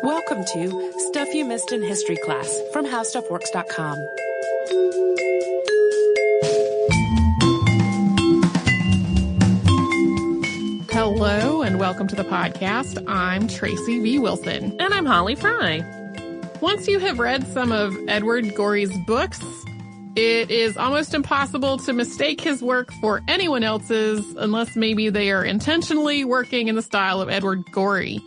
Welcome to Stuff You Missed in History Class from HowStuffWorks.com. Hello and welcome to the podcast. I'm Tracy V. Wilson. And I'm Holly Fry. Once you have read some of Edward Gorey's books, it is almost impossible to mistake his work for anyone else's unless maybe they are intentionally working in the style of Edward Gorey.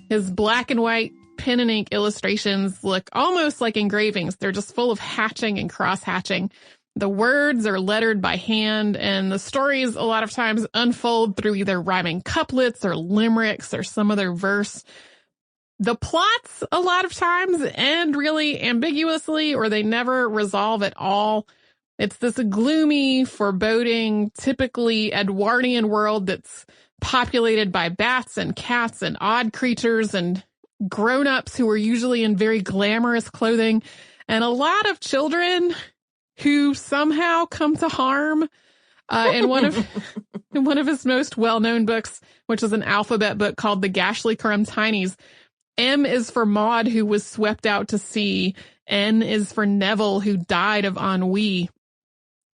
His black and white pen and ink illustrations look almost like engravings. They're just full of hatching and cross-hatching. The words are lettered by hand, and the stories a lot of times unfold through either rhyming couplets or limericks or some other verse. The plots a lot of times end really ambiguously, or they never resolve at all. It's this gloomy, foreboding, typically Edwardian world that's populated by bats and cats and odd creatures and grown-ups who are usually in very glamorous clothing, and a lot of children who somehow come to harm. In one of his most well-known books, which is an alphabet book called The Gashly Crumb Tinies, M is for Maud, who was swept out to sea. N is for Neville, who died of ennui.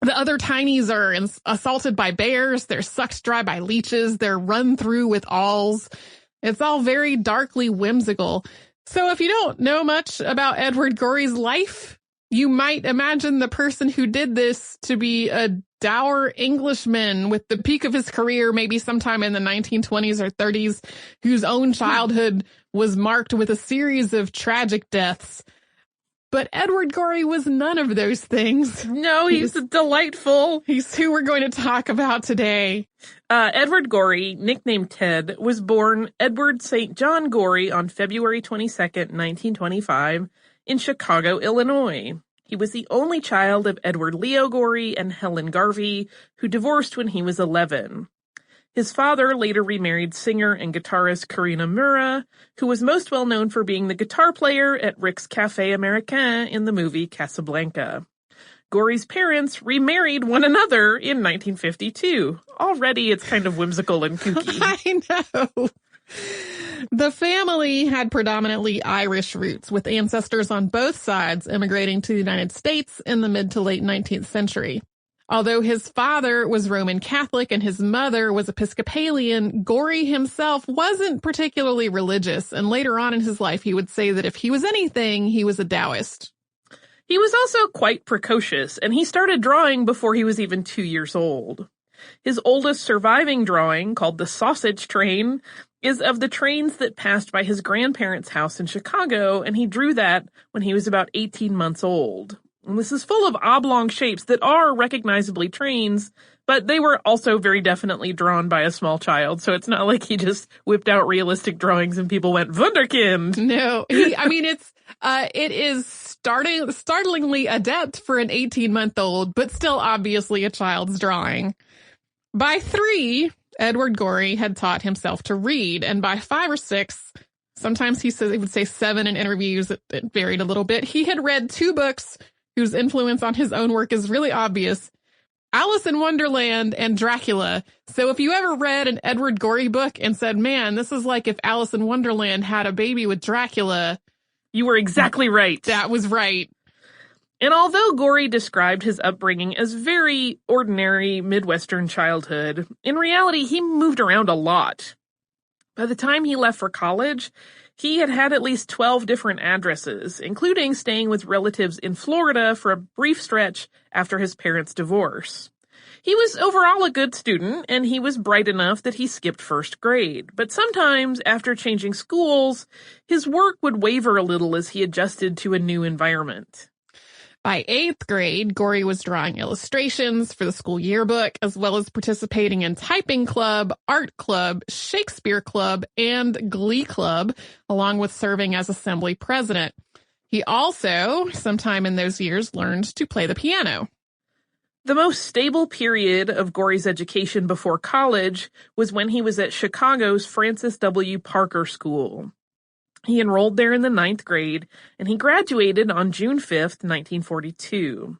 The other tinies are assaulted by bears. They're sucked dry by leeches. They're run through with awls. It's all very darkly whimsical. So if you don't know much about Edward Gorey's life, you might imagine the person who did this to be a dour Englishman with the peak of his career, maybe sometime in the 1920s or 30s, whose own childhood was marked with a series of tragic deaths. But Edward Gorey was none of those things. No, he's delightful. He's who we're going to talk about today. Edward Gorey, nicknamed Ted, was born Edward St. John Gorey on February 22nd, 1925, in Chicago, Illinois. He was the only child of Edward Leo Gorey and Helen Garvey, who divorced when he was 11. His father later remarried singer and guitarist Karina Mura, who was most well known for being the guitar player at Rick's Café Américain in the movie Casablanca. Gorey's parents remarried one another in 1952. Already it's kind of whimsical and kooky. I know. The family had predominantly Irish roots, with ancestors on both sides immigrating to the United States in the mid to late 19th century. Although his father was Roman Catholic and his mother was Episcopalian, Gorey himself wasn't particularly religious, and later on in his life he would say that if he was anything, he was a Taoist. He was also quite precocious, and he started drawing before he was even 2 years old. His oldest surviving drawing, called The Sausage Train, is of the trains that passed by his grandparents' house in Chicago, and he drew that when he was about 18 months old. And this is full of oblong shapes that are recognizably trains, but they were also very definitely drawn by a small child, so it's not like he just whipped out realistic drawings and people went, Wunderkind! No, it is startlingly adept for an 18-month-old, but still obviously a child's drawing. By 3, Edward Gorey had taught himself to read, and by 5 or 6, sometimes he would say 7 in interviews, it varied a little bit, he had read 2 books whose influence on his own work is really obvious, Alice in Wonderland and Dracula. So if you ever read an Edward Gorey book and said, man, this is like if Alice in Wonderland had a baby with Dracula. You were exactly right. That was right. And although Gorey described his upbringing as very ordinary Midwestern childhood, in reality he moved around a lot. By the time he left for college, he had had at least 12 different addresses, including staying with relatives in Florida for a brief stretch after his parents' divorce. He was overall a good student, and he was bright enough that he skipped first grade. But sometimes, after changing schools, his work would waver a little as he adjusted to a new environment. By 8th grade, Gorey was drawing illustrations for the school yearbook, as well as participating in typing club, art club, Shakespeare club, and glee club, along with serving as assembly president. He also, sometime in those years, learned to play the piano. The most stable period of Gorey's education before college was when he was at Chicago's Francis W. Parker School. He enrolled there in the 9th grade, and he graduated on June 5th, 1942.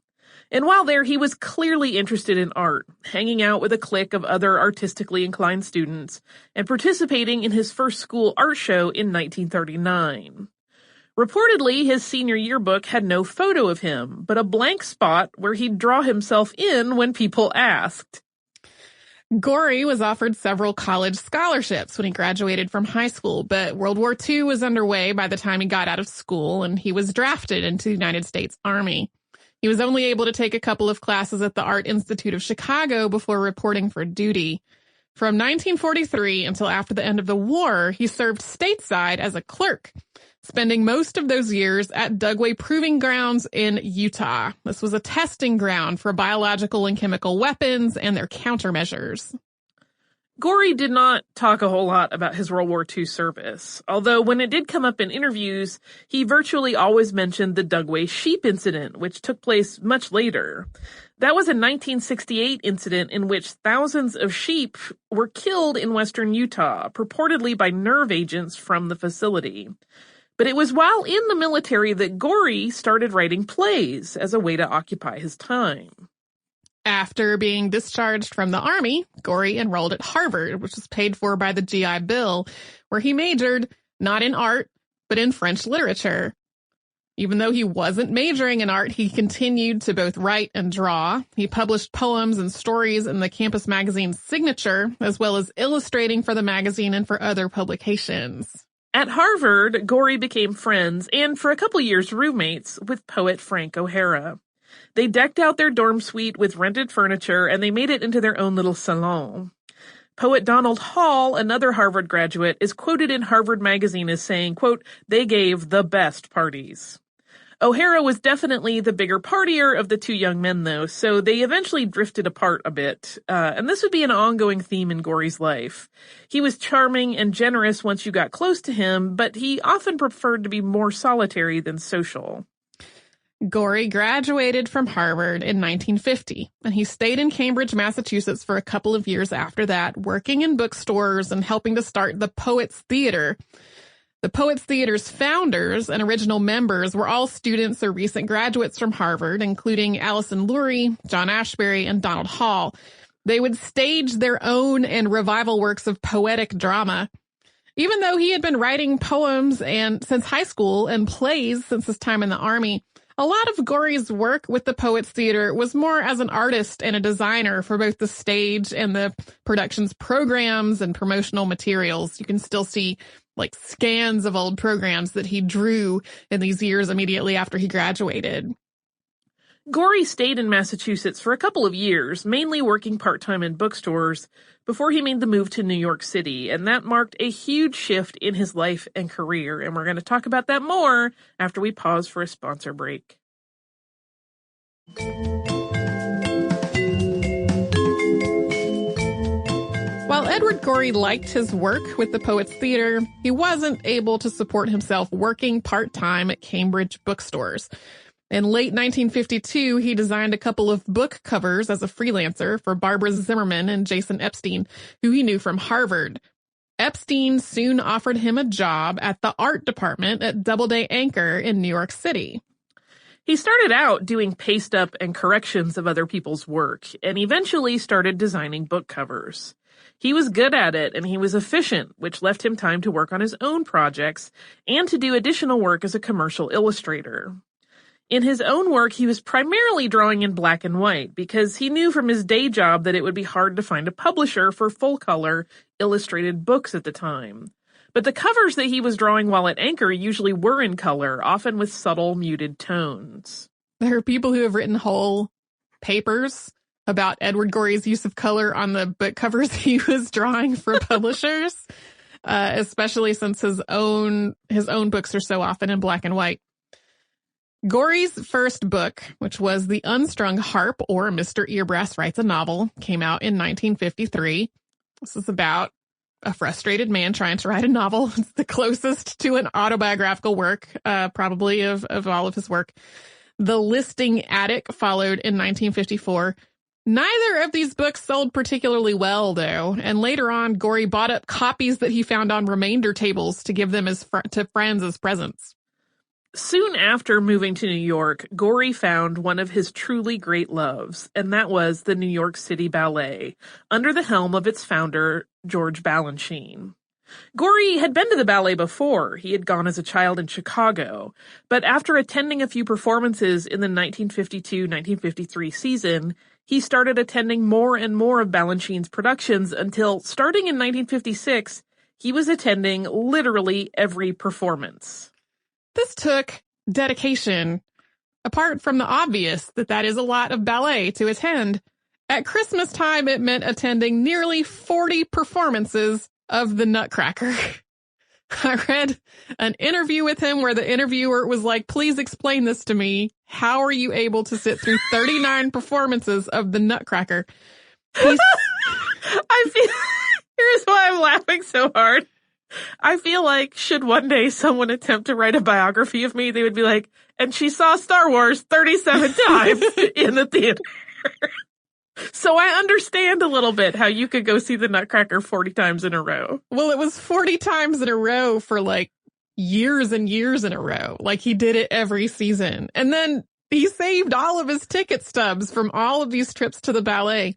And while there, he was clearly interested in art, hanging out with a clique of other artistically inclined students and participating in his first school art show in 1939. Reportedly, his senior yearbook had no photo of him, but a blank spot where he'd draw himself in when people asked. Gorey was offered several college scholarships when he graduated from high school, but World War II was underway by the time he got out of school, and he was drafted into the United States Army. He was only able to take a couple of classes at the Art Institute of Chicago before reporting for duty. From 1943 until after the end of the war, he served stateside as a clerk, spending most of those years at Dugway Proving Grounds in Utah. This was a testing ground for biological and chemical weapons and their countermeasures. Gorey did not talk a whole lot about his World War II service, although when it did come up in interviews, he virtually always mentioned the Dugway sheep incident, which took place much later. That was a 1968 incident in which thousands of sheep were killed in western Utah, purportedly by nerve agents from the facility. But it was while in the military that Gorey started writing plays as a way to occupy his time. After being discharged from the Army, Gorey enrolled at Harvard, which was paid for by the GI Bill, where he majored not in art, but in French literature. Even though he wasn't majoring in art, he continued to both write and draw. He published poems and stories in the campus magazine Signature, as well as illustrating for the magazine and for other publications. At Harvard, Gorey became friends and, for a couple years, roommates with poet Frank O'Hara. They decked out their dorm suite with rented furniture, and they made it into their own little salon. Poet Donald Hall, another Harvard graduate, is quoted in Harvard Magazine as saying, quote, "They gave the best parties." O'Hara was definitely the bigger partier of the two young men, though, so they eventually drifted apart a bit. And this would be an ongoing theme in Gorey's life. He was charming and generous once you got close to him, but he often preferred to be more solitary than social. Gorey graduated from Harvard in 1950, and he stayed in Cambridge, Massachusetts for a couple of years after that, working in bookstores and helping to start the Poets Theater. The Poets Theater's founders and original members were all students or recent graduates from Harvard, including Allison Lurie, John Ashbery, and Donald Hall. They would stage their own and revival works of poetic drama. Even though he had been writing poems since high school and plays since his time in the Army, a lot of Gorey's work with the Poets Theater was more as an artist and a designer for both the stage and the production's programs and promotional materials. You can still see scans of old programs that he drew in these years immediately after he graduated. Gorey stayed in Massachusetts for a couple of years, mainly working part-time in bookstores, before he made the move to New York City, and that marked a huge shift in his life and career, and we're going to talk about that more after we pause for a sponsor break. While Edward Gorey liked his work with the Poets Theater, he wasn't able to support himself working part-time at Cambridge bookstores. In late 1952, he designed a couple of book covers as a freelancer for Barbara Zimmerman and Jason Epstein, who he knew from Harvard. Epstein soon offered him a job at the art department at Doubleday Anchor in New York City. He started out doing paste-up and corrections of other people's work, and eventually started designing book covers. He was good at it, and he was efficient, which left him time to work on his own projects and to do additional work as a commercial illustrator. In his own work, he was primarily drawing in black and white because he knew from his day job that it would be hard to find a publisher for full-color illustrated books at the time. But the covers that he was drawing while at Anchor usually were in color, often with subtle, muted tones. There are people who have written whole papers about Edward Gorey's use of color on the book covers he was drawing for publishers, especially since his own books are so often in black and white. Gorey's first book, which was The Unstrung Harp, or Mr. Earbrass Writes a Novel, came out in 1953. This is about a frustrated man trying to write a novel. It's the closest to an autobiographical work, probably of all of his work. The Listing Attic followed in 1954. Neither of these books sold particularly well, though, and later on, Gorey bought up copies that he found on remainder tables to give them to friends as presents. Soon after moving to New York, Gorey found one of his truly great loves, and that was the New York City Ballet, under the helm of its founder, George Balanchine. Gorey had been to the ballet before. He had gone as a child in Chicago, but after attending a few performances in the 1952-1953 season, he started attending more and more of Balanchine's productions until, starting in 1956, he was attending literally every performance. This took dedication. Apart from the obvious that is a lot of ballet to attend, at Christmas time it meant attending nearly 40 performances of the Nutcracker. I read an interview with him where the interviewer was like, please explain this to me. How are you able to sit through 39 performances of the Nutcracker? Here's why I'm laughing so hard. I feel like should one day someone attempt to write a biography of me, they would be like, and she saw Star Wars 37 times in the theater. So I understand a little bit how you could go see the Nutcracker 40 times in a row. Well, it was 40 times in a row for like years and years in a row. Like he did it every season. And then he saved all of his ticket stubs from all of these trips to the ballet.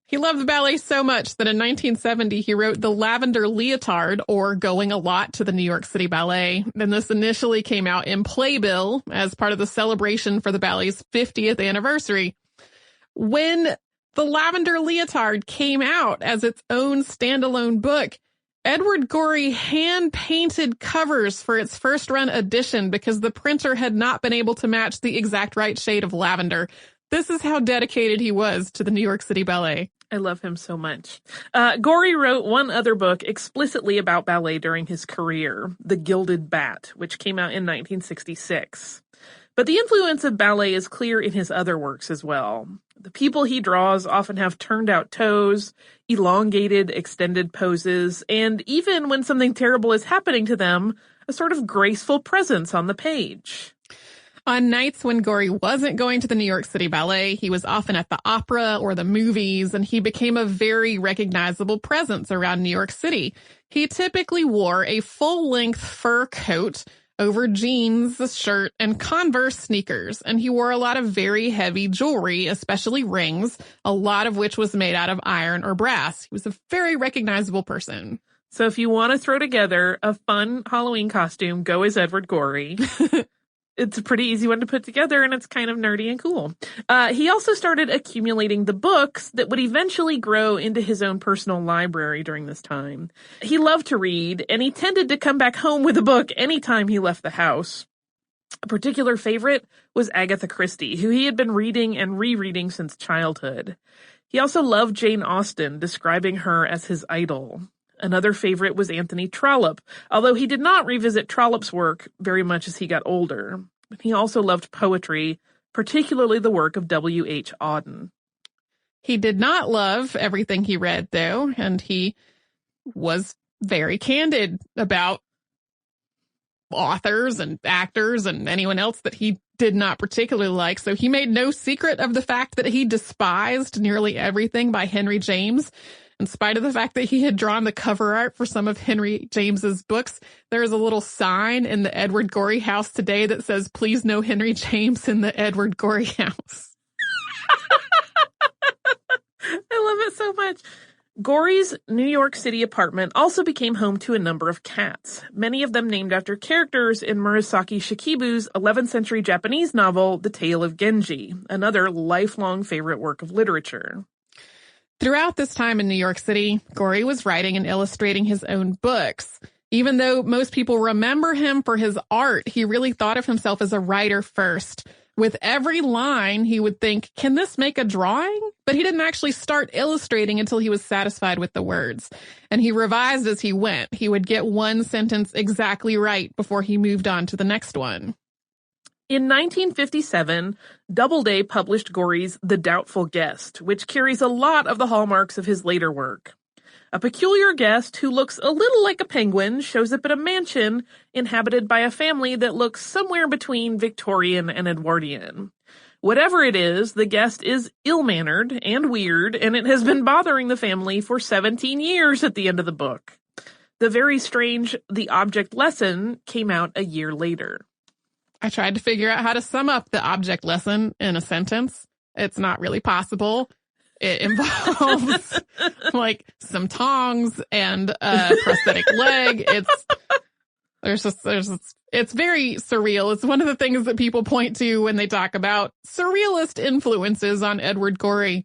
He loved the ballet so much that in 1970, he wrote The Lavender Leotard, or Going a Lot to the New York City Ballet. And this initially came out in Playbill as part of the celebration for the ballet's 50th anniversary. When The Lavender Leotard came out as its own standalone book, Edward Gorey hand-painted covers for its first-run edition because the printer had not been able to match the exact right shade of lavender. This is how dedicated he was to the New York City Ballet. I love him so much. Gorey wrote one other book explicitly about ballet during his career, The Gilded Bat, which came out in 1966. But the influence of ballet is clear in his other works as well. The people he draws often have turned-out toes, elongated, extended poses, and even when something terrible is happening to them, a sort of graceful presence on the page. On nights when Gorey wasn't going to the New York City Ballet, he was often at the opera or the movies, and he became a very recognizable presence around New York City. He typically wore a full-length fur coat over jeans, a shirt, and Converse sneakers, and he wore a lot of very heavy jewelry, especially rings, a lot of which was made out of iron or brass. He was a very recognizable person. So if you want to throw together a fun Halloween costume, go as Edward Gorey. It's a pretty easy one to put together, and it's kind of nerdy and cool. He also started accumulating the books that would eventually grow into his own personal library during this time. He loved to read, and he tended to come back home with a book anytime he left the house. A particular favorite was Agatha Christie, who he had been reading and rereading since childhood. He also loved Jane Austen, describing her as his idol. Another favorite was Anthony Trollope, although he did not revisit Trollope's work very much as he got older. He also loved poetry, particularly the work of W.H. Auden. He did not love everything he read, though, and he was very candid about authors and actors and anyone else that he did not particularly like. So he made no secret of the fact that he despised nearly everything by Henry James. In spite of the fact that he had drawn the cover art for some of Henry James's books, there is a little sign in the Edward Gorey house today that says, please no Henry James in the Edward Gorey house. I love it so much. Gorey's New York City apartment also became home to a number of cats, many of them named after characters in Murasaki Shikibu's 11th century Japanese novel, The Tale of Genji, another lifelong favorite work of literature. Throughout this time in New York City, Gorey was writing and illustrating his own books. Even though most people remember him for his art, he really thought of himself as a writer first. With every line, he would think, can this make a drawing? But he didn't actually start illustrating until he was satisfied with the words. And he revised as he went. He would get one sentence exactly right before he moved on to the next one. In 1957, Doubleday published Gorey's The Doubtful Guest, which carries a lot of the hallmarks of his later work. A peculiar guest who looks a little like a penguin shows up at a mansion inhabited by a family that looks somewhere between Victorian and Edwardian. Whatever it is, the guest is ill-mannered and weird, and it has been bothering the family for 17 years at the end of the book. The very strange The Object Lesson came out a year later. I tried to figure out how to sum up the object lesson in a sentence. It's not really possible. It involves like some tongs and a prosthetic leg. It's very surreal. It's one of the things that people point to when they talk about surrealist influences on Edward Gorey.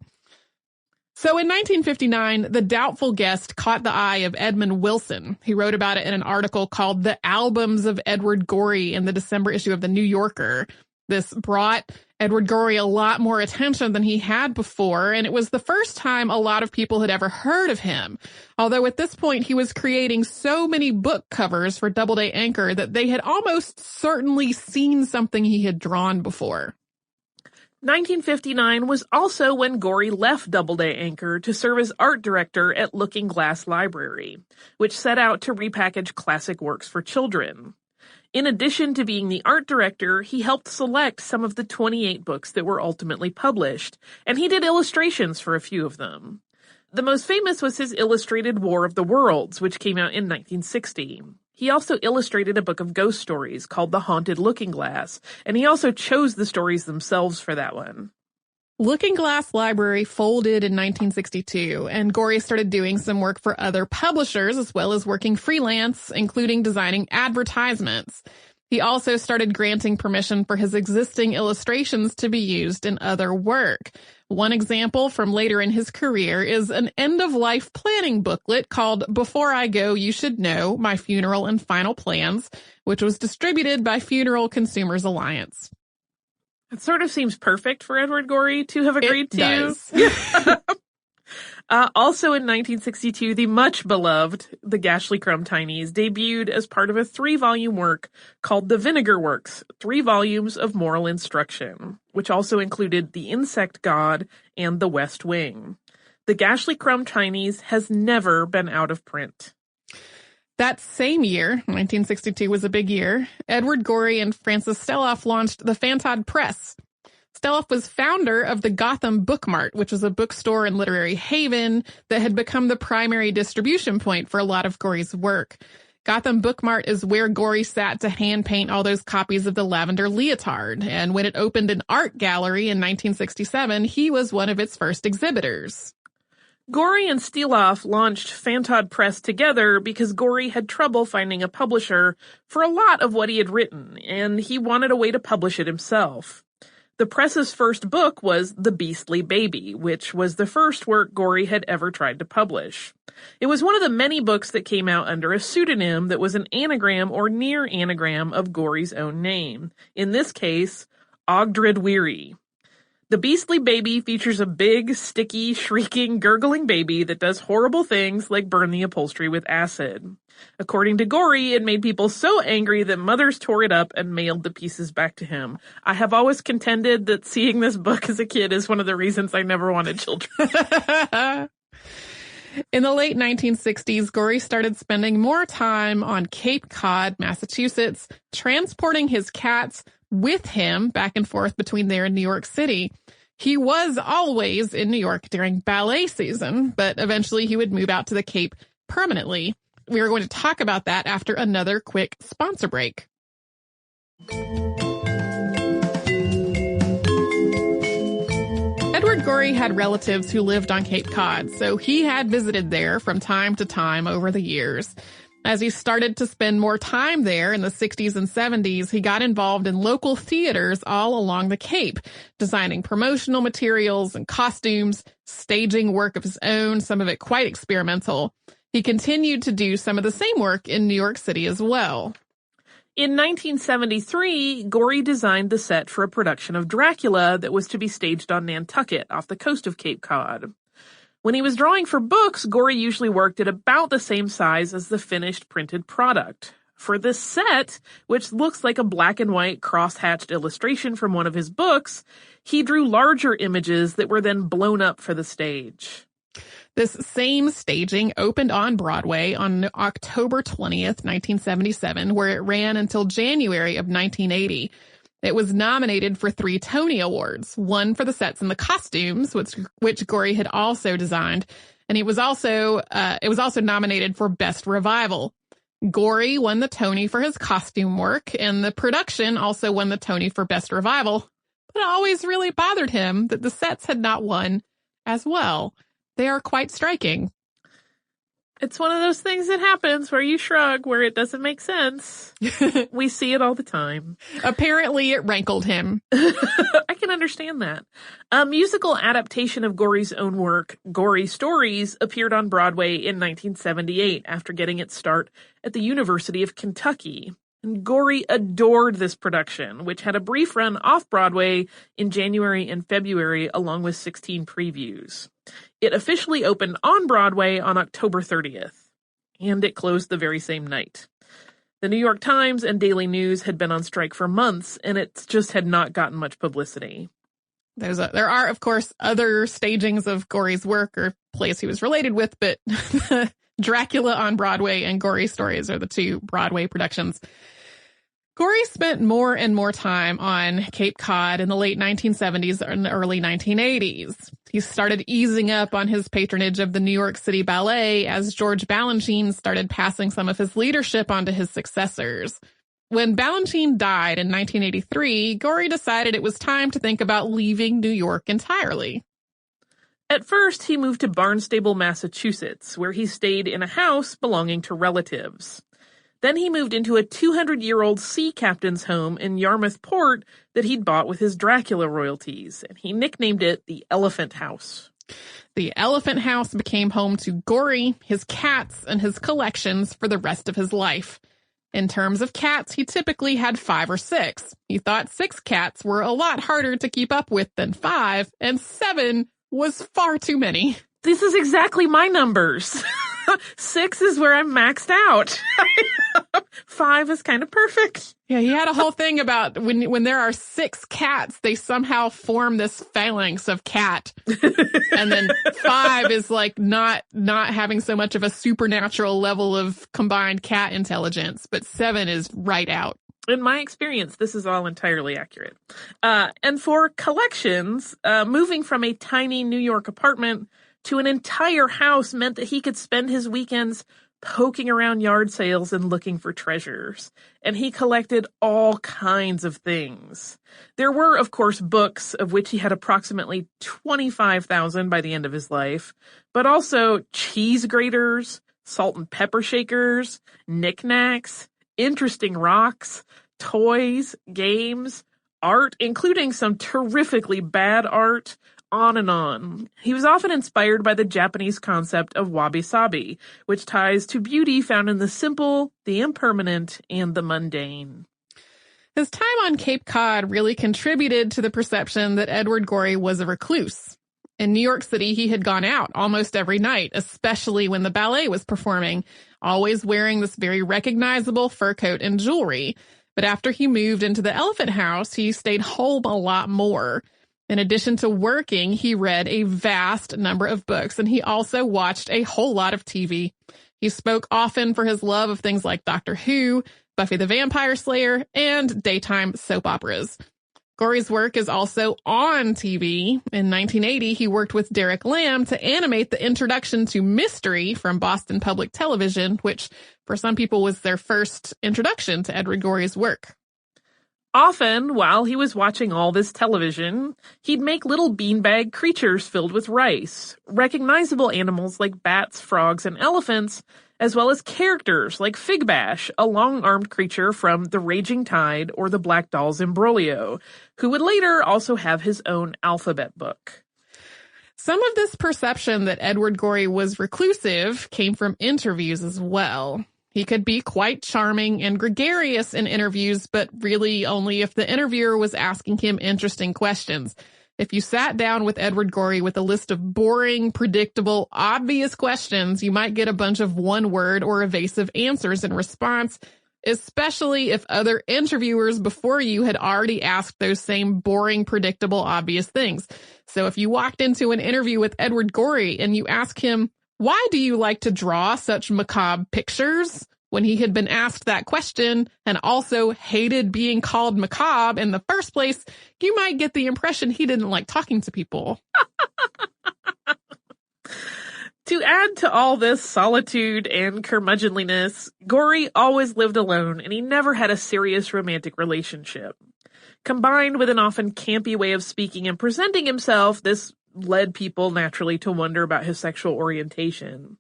So in 1959, The Doubtful Guest caught the eye of Edmund Wilson. He wrote about it in an article called The Albums of Edward Gorey in the December issue of The New Yorker. This brought Edward Gorey a lot more attention than he had before, and it was the first time a lot of people had ever heard of him. Although at this point, he was creating so many book covers for Doubleday Anchor that they had almost certainly seen something he had drawn before. 1959 was also when Gorey left Doubleday Anchor to serve as art director at Looking Glass Library, which set out to repackage classic works for children. In addition to being the art director, he helped select some of the 28 books that were ultimately published, and he did illustrations for a few of them. The most famous was his illustrated War of the Worlds, which came out in 1960. He also illustrated a book of ghost stories called The Haunted Looking Glass, and he also chose the stories themselves for that one. Looking Glass Library folded in 1962, and Gorey started doing some work for other publishers as well as working freelance, including designing advertisements. He also started granting permission for his existing illustrations to be used in other work. One example from later in his career is an end-of-life planning booklet called Before I Go, You Should Know, My Funeral and Final Plans, which was distributed by Funeral Consumers Alliance. It sort of seems perfect for Edward Gorey to have agreed to. Does. Also in 1962, the much-beloved The Gashly Crumb Tinies debuted as part of a 3-volume work called The Vinegar Works, 3 volumes of moral instruction, which also included The Insect God and The West Wing. The Gashly Crumb Tinies has never been out of print. That same year, 1962 was a big year, Edward Gorey and Francis Steloff launched the Fantod Press. Steloff was founder of the Gotham Book Mart, which was a bookstore and literary haven that had become the primary distribution point for a lot of Gorey's work. Gotham Book Mart is where Gorey sat to hand paint all those copies of the Lavender Leotard, and when it opened an art gallery in 1967, he was one of its first exhibitors. Gorey and Steloff launched Fantod Press together because Gorey had trouble finding a publisher for a lot of what he had written, and he wanted a way to publish it himself. The press's first book was The Beastly Baby, which was the first work Gorey had ever tried to publish. It was one of the many books that came out under a pseudonym that was an anagram or near anagram of Gorey's own name. In this case, Ogdred Weary. The Beastly Baby features a big, sticky, shrieking, gurgling baby that does horrible things like burn the upholstery with acid. According to Gorey, it made people so angry that mothers tore it up and mailed the pieces back to him. I have always contended that seeing this book as a kid is one of the reasons I never wanted children. In the late 1960s, Gorey started spending more time on Cape Cod, Massachusetts, transporting his cats with him back and forth between there and New York City. He was always in New York during ballet season, but eventually he would move out to the Cape permanently. We are going to talk about that after another quick sponsor break. Edward Gorey had relatives who lived on Cape Cod, so he had visited there from time to time over the years. As he started to spend more time there in the 60s and 70s, he got involved in local theaters all along the Cape, designing promotional materials and costumes, staging work of his own, some of it quite experimental. He continued to do some of the same work in New York City as well. In 1973, Gorey designed the set for a production of Dracula that was to be staged on Nantucket off the coast of Cape Cod. When he was drawing for books, Gorey usually worked at about the same size as the finished printed product. For this set, which looks like a black and white cross-hatched illustration from one of his books, he drew larger images that were then blown up for the stage. This same staging opened on Broadway on October 20th, 1977, where it ran until January of 1980. It was nominated for 3 Tony Awards, one for the sets and the costumes, which Gorey had also designed, and it was also nominated for Best Revival. Gorey won the Tony for his costume work, and the production also won the Tony for Best Revival. But it always really bothered him that the sets had not won as well. They are quite striking. It's one of those things that happens where you shrug, where it doesn't make sense. We see it all the time. Apparently it rankled him. I can understand that. A musical adaptation of Gorey's own work, Gorey Stories, appeared on Broadway in 1978 after getting its start at the University of Kentucky. And Gorey adored this production, which had a brief run off Broadway in January and February, along with 16 previews. It officially opened on Broadway on October 30th, and it closed the very same night. The New York Times and Daily News had been on strike for months, and it just had not gotten much publicity. There are, of course, other stagings of Gorey's work or plays he was related with, but Dracula on Broadway and Gorey Stories are the two Broadway productions. Gorey spent more and more time on Cape Cod in the late 1970s and early 1980s. He started easing up on his patronage of the New York City Ballet as George Balanchine started passing some of his leadership onto his successors. When Balanchine died in 1983, Gorey decided it was time to think about leaving New York entirely. At first, he moved to Barnstable, Massachusetts, where he stayed in a house belonging to relatives. Then he moved into a 200-year-old sea captain's home in Yarmouth Port that he'd bought with his Dracula royalties, and he nicknamed it the Elephant House. The Elephant House became home to Gorey, his cats, and his collections for the rest of his life. In terms of cats, he typically had 5 or 6. He thought 6 cats were a lot harder to keep up with than 5, and 7 was far too many. This is exactly my numbers. 6 is where I'm maxed out. 5 is kind of perfect. Yeah, he had a whole thing about when there are 6 cats, they somehow form this phalanx of cat. And then 5 is like not having so much of a supernatural level of combined cat intelligence, but 7 is right out. In my experience, this is all entirely accurate. And for collections, moving from a tiny New York apartment to an entire house meant that he could spend his weekends poking around yard sales and looking for treasures. And he collected all kinds of things. There were, of course, books, of which he had approximately 25,000 by the end of his life, but also cheese graters, salt and pepper shakers, knickknacks, interesting rocks, toys, games, art, including some terrifically bad art, on and on. He was often inspired by the Japanese concept of wabi-sabi, which ties to beauty found in the simple, the impermanent, and the mundane. His time on Cape Cod really contributed to the perception that Edward Gorey was a recluse. In New York City, he had gone out almost every night, especially when the ballet was performing, always wearing this very recognizable fur coat and jewelry. But after he moved into the Elephant House, he stayed home a lot more. In addition to working, he read a vast number of books, and he also watched a whole lot of TV. He spoke often for his love of things like Doctor Who, Buffy the Vampire Slayer, and daytime soap operas. Gorey's work is also on TV. In 1980, he worked with Derek Lamb to animate the introduction to Mystery from Boston Public Television, which for some people was their first introduction to Edward Gorey's work. Often, while he was watching all this television, he'd make little beanbag creatures filled with rice, recognizable animals like bats, frogs, and elephants, as well as characters like Fig Bash, a long-armed creature from The Raging Tide or the Black Doll's Imbroglio, who would later also have his own alphabet book. Some of this perception that Edward Gorey was reclusive came from interviews as well. He could be quite charming and gregarious in interviews, but really only if the interviewer was asking him interesting questions. If you sat down with Edward Gorey with a list of boring, predictable, obvious questions, you might get a bunch of one-word or evasive answers in response, especially if other interviewers before you had already asked those same boring, predictable, obvious things. So if you walked into an interview with Edward Gorey and you ask him, "Why do you like to draw such macabre pictures?" when he had been asked that question and also hated being called macabre in the first place, you might get the impression he didn't like talking to people. To add to all this solitude and curmudgeonliness, Gorey always lived alone and he never had a serious romantic relationship. Combined with an often campy way of speaking and presenting himself, this led people naturally to wonder about his sexual orientation.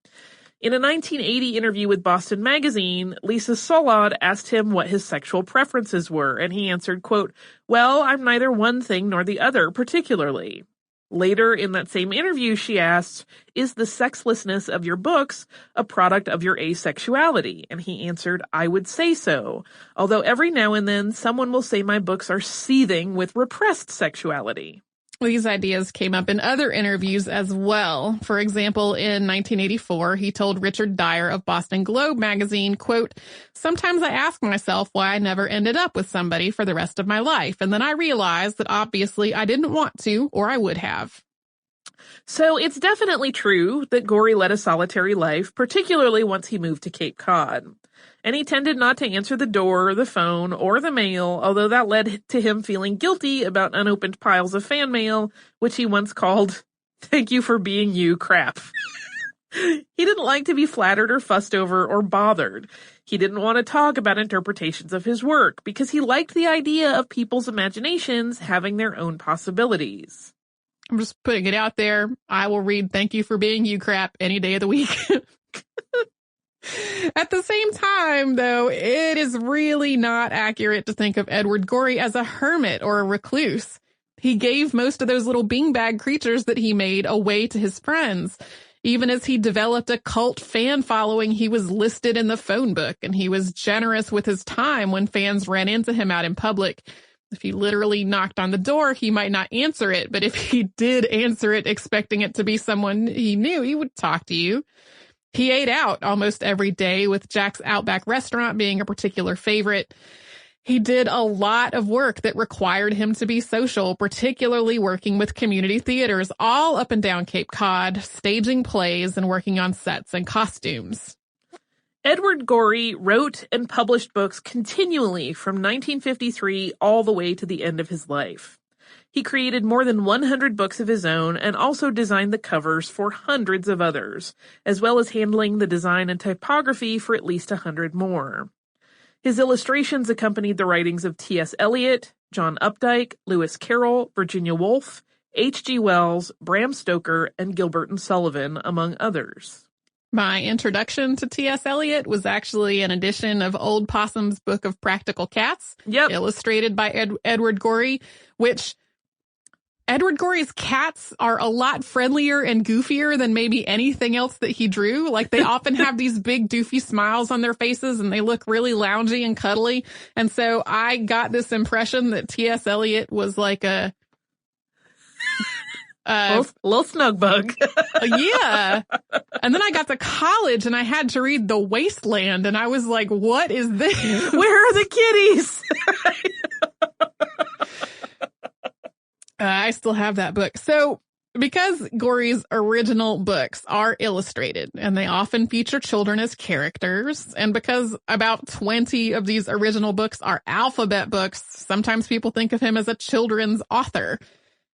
In a 1980 interview with Boston Magazine, Lisa Solod asked him what his sexual preferences were, and he answered, quote, "Well, I'm neither one thing nor the other particularly." Later in that same interview, she asked, "Is the sexlessness of your books a product of your asexuality?" And he answered, "I would say so, although every now and then someone will say my books are seething with repressed sexuality." These ideas came up in other interviews as well. For example, in 1984, he told Richard Dyer of Boston Globe magazine, quote, "Sometimes I ask myself why I never ended up with somebody for the rest of my life, and then I realize that obviously I didn't want to, or I would have." So it's definitely true that Gorey led a solitary life, particularly once he moved to Cape Cod. And he tended not to answer the door, the phone, or the mail, although that led to him feeling guilty about unopened piles of fan mail, which he once called, "Thank you for being you crap." He didn't like to be flattered or fussed over or bothered. He didn't want to talk about interpretations of his work because he liked the idea of people's imaginations having their own possibilities. I'm just putting it out there. I will read "Thank you for being you crap" any day of the week. At the same time, though, it is really not accurate to think of Edward Gorey as a hermit or a recluse. He gave most of those little beanbag creatures that he made away to his friends. Even as he developed a cult fan following, he was listed in the phone book, and he was generous with his time when fans ran into him out in public. If he literally knocked on the door, he might not answer it, but if he did answer it expecting it to be someone he knew, he would talk to you. He ate out almost every day, with Jack's Outback restaurant being a particular favorite. He did a lot of work that required him to be social, particularly working with community theaters all up and down Cape Cod, staging plays and working on sets and costumes. Edward Gorey wrote and published books continually from 1953 all the way to the end of his life. He created more than 100 books of his own and also designed the covers for hundreds of others, as well as handling the design and typography for at least 100 more. His illustrations accompanied the writings of T.S. Eliot, John Updike, Lewis Carroll, Virginia Woolf, H.G. Wells, Bram Stoker, and Gilbert and Sullivan, among others. My introduction to T.S. Eliot was actually an edition of Old Possum's Book of Practical Cats, illustrated by Edward Gorey, which Edward Gorey's cats are a lot friendlier and goofier than maybe anything else that he drew. Like, they often have these big doofy smiles on their faces and they look really loungy and cuddly. And so I got this impression that T.S. Eliot was like a little snug bug. Yeah. And then I got to college and I had to read The Wasteland and I was like, what is this? Where are the kitties? I still have that book. So because Gorey's original books are illustrated and they often feature children as characters, and because about 20 of these original books are alphabet books, sometimes people think of him as a children's author.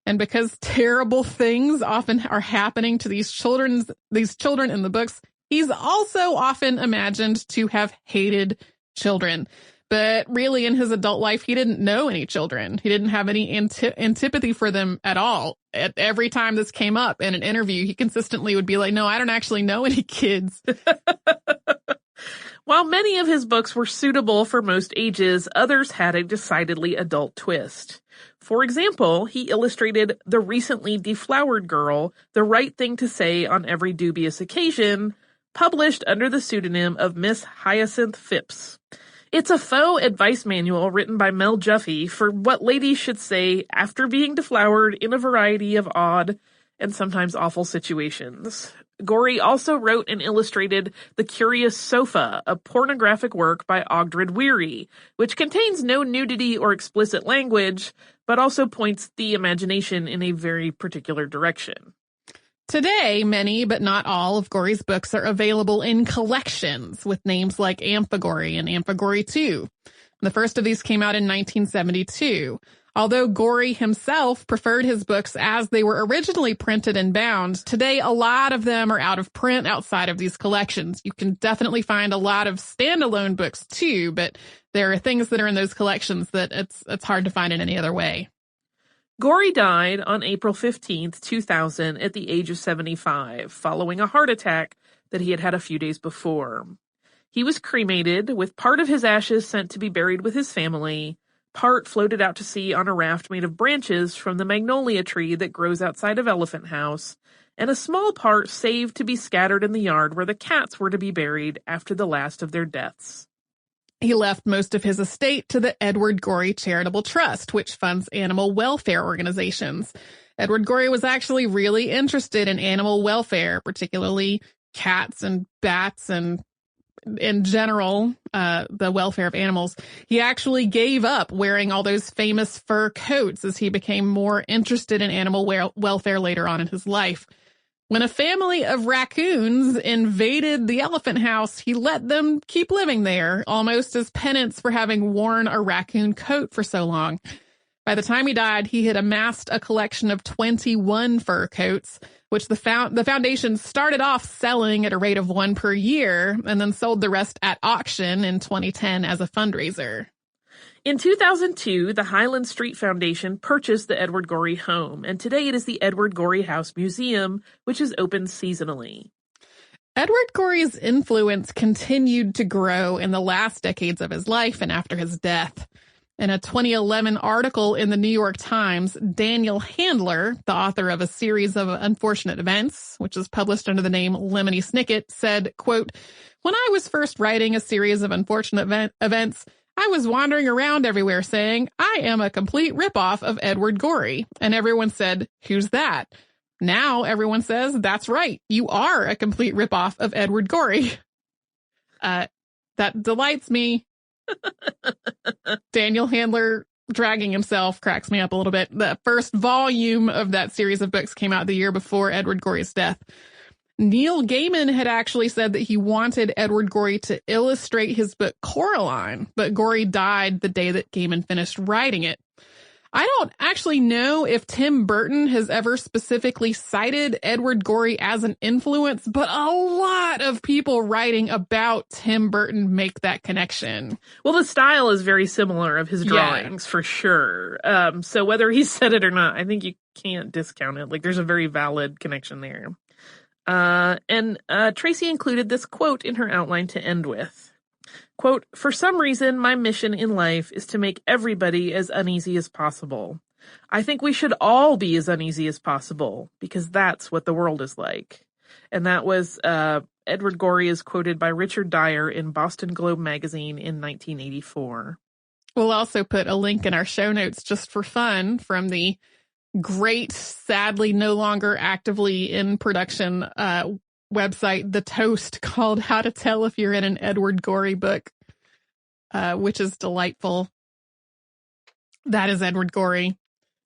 And because terrible things often are happening to these children in the books, he's also often imagined to have hated children. But really, in his adult life, he didn't know any children. He didn't have any antipathy for them at all. At every time this came up in an interview, he consistently would be like, "No, I don't actually know any kids." While many of his books were suitable for most ages, others had a decidedly adult twist. For example, he illustrated The Recently Deflowered Girl, The Right Thing to Say on Every Dubious Occasion, published under the pseudonym of Miss Hyacinth Phipps. It's a faux advice manual written by Mel Juffy for what ladies should say after being deflowered in a variety of odd and sometimes awful situations. Gorey also wrote and illustrated The Curious Sofa, a pornographic work by Ogdred Weary, which contains no nudity or explicit language, but also points the imagination in a very particular direction. Today, many, but not all, of Gorey's books are available in collections with names like Amphigory and Amphigory II. The first of these came out in 1972. Although Gorey himself preferred his books as they were originally printed and bound, today a lot of them are out of print outside of these collections. You can definitely find a lot of standalone books too, but there are things that are in those collections that it's hard to find in any other way. Gorey died on April 15th, 2000 at the age of 75, following a heart attack that he had had a few days before. He was cremated, with part of his ashes sent to be buried with his family, part floated out to sea on a raft made of branches from the magnolia tree that grows outside of Elephant House, and a small part saved to be scattered in the yard where the cats were to be buried after the last of their deaths. He left most of his estate to the Edward Gorey Charitable Trust, which funds animal welfare organizations. Edward Gorey was actually really interested in animal welfare, particularly cats and bats and in general, the welfare of animals. He actually gave up wearing all those famous fur coats as he became more interested in animal welfare later on in his life. When a family of raccoons invaded the Elephant House, he let them keep living there, almost as penance for having worn a raccoon coat for so long. By the time he died, he had amassed a collection of 21 fur coats, which the foundation started off selling at a rate of one per year and then sold the rest at auction in 2010 as a fundraiser. In 2002, the Highland Street Foundation purchased the Edward Gorey home, and today it is the Edward Gorey House Museum, which is open seasonally. Edward Gorey's influence continued to grow in the last decades of his life and after his death. In a 2011 article in the New York Times, Daniel Handler, the author of a series of unfortunate events, which is published under the name Lemony Snicket, said, quote, "When I was first writing a series of unfortunate events, I was wandering around everywhere saying, I am a complete ripoff of Edward Gorey. And everyone said, who's that? Now everyone says, that's right, you are a complete ripoff of Edward Gorey." That delights me. Daniel Handler dragging himself cracks me up a little bit. The first volume of that series of books came out the year before Edward Gorey's death. Neil Gaiman had actually said that he wanted Edward Gorey to illustrate his book Coraline, but Gorey died the day that Gaiman finished writing it. I don't actually know if Tim Burton has ever specifically cited Edward Gorey as an influence, but a lot of people writing about Tim Burton make that connection. Well, the style is very similar of his drawings, for sure. So whether he said it or not, I think you can't discount it. Like, there's a very valid connection there. And Tracy included this quote in her outline to end with. Quote, "For some reason, my mission in life is to make everybody as uneasy as possible. I think we should all be as uneasy as possible, because that's what the world is like." And that was, Edward Gorey is quoted by Richard Dyer in Boston Globe magazine in 1984. We'll also put a link in our show notes just for fun from the great, sadly no longer actively in production, website, The Toast, called How to Tell If You're in an Edward Gorey Book, which is delightful. That is Edward Gorey.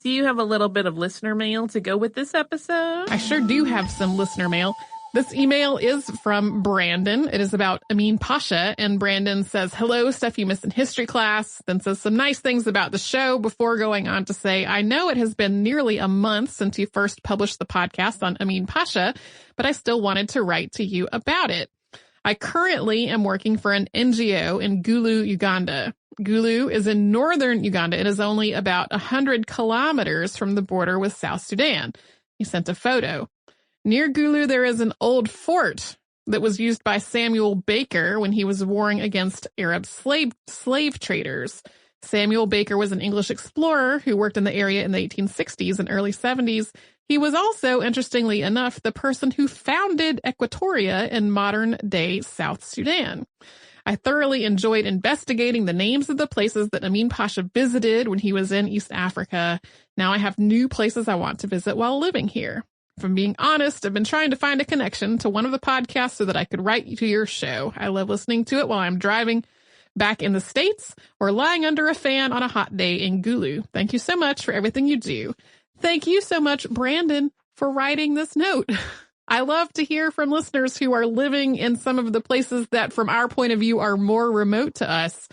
Do you have a little bit of listener mail to go with this episode? I sure do have some listener mail. This email is from Brandon. It is about Amin Pasha, and Brandon says, "Hello, stuff you missed in history class," then says some nice things about the show before going on to say, "I know it has been nearly a month since you first published the podcast on Amin Pasha, but I still wanted to write to you about it. I currently am working for an NGO in Gulu, Uganda. Gulu is in northern Uganda. It is only about 100 kilometers from the border with South Sudan." He sent a photo. "Near Gulu, there is an old fort that was used by Samuel Baker when he was warring against Arab slave traders. Samuel Baker was an English explorer who worked in the area in the 1860s and early 70s. He was also, interestingly enough, the person who founded Equatoria in modern-day South Sudan. I thoroughly enjoyed investigating the names of the places that Amin Pasha visited when he was in East Africa. Now I have new places I want to visit while living here. If I'm being honest, I've been trying to find a connection to one of the podcasts so that I could write to your show. I love listening to it while I'm driving back in the States or lying under a fan on a hot day in Gulu. Thank you so much for everything you do." Thank you so much, Brandon, for writing this note. I love to hear from listeners who are living in some of the places that, from our point of view, are more remote to us.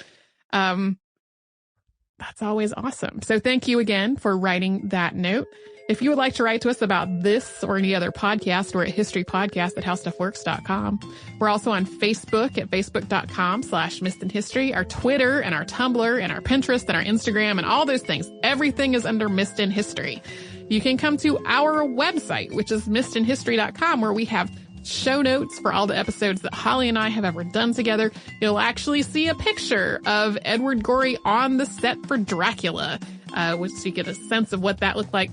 That's always awesome. So thank you again for writing that note. If you would like to write to us about this or any other podcast, we're at historypodcast@howstuffworks.com. We're also on Facebook at facebook.com/missedinhistory. Our Twitter and our Tumblr and our Pinterest and our Instagram and all those things. Everything is under Missed in History. You can come to our website, which is missedinhistory.com, where we have show notes for all the episodes that Holly and I have ever done together. You'll actually see a picture of Edward Gorey on the set for Dracula, which you get a sense of what that looked like.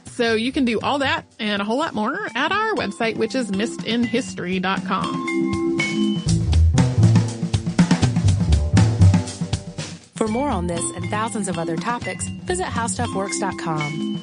So you can do all that and a whole lot more at our website, which is missedinhistory.com. For more on this and thousands of other topics, visit howstuffworks.com.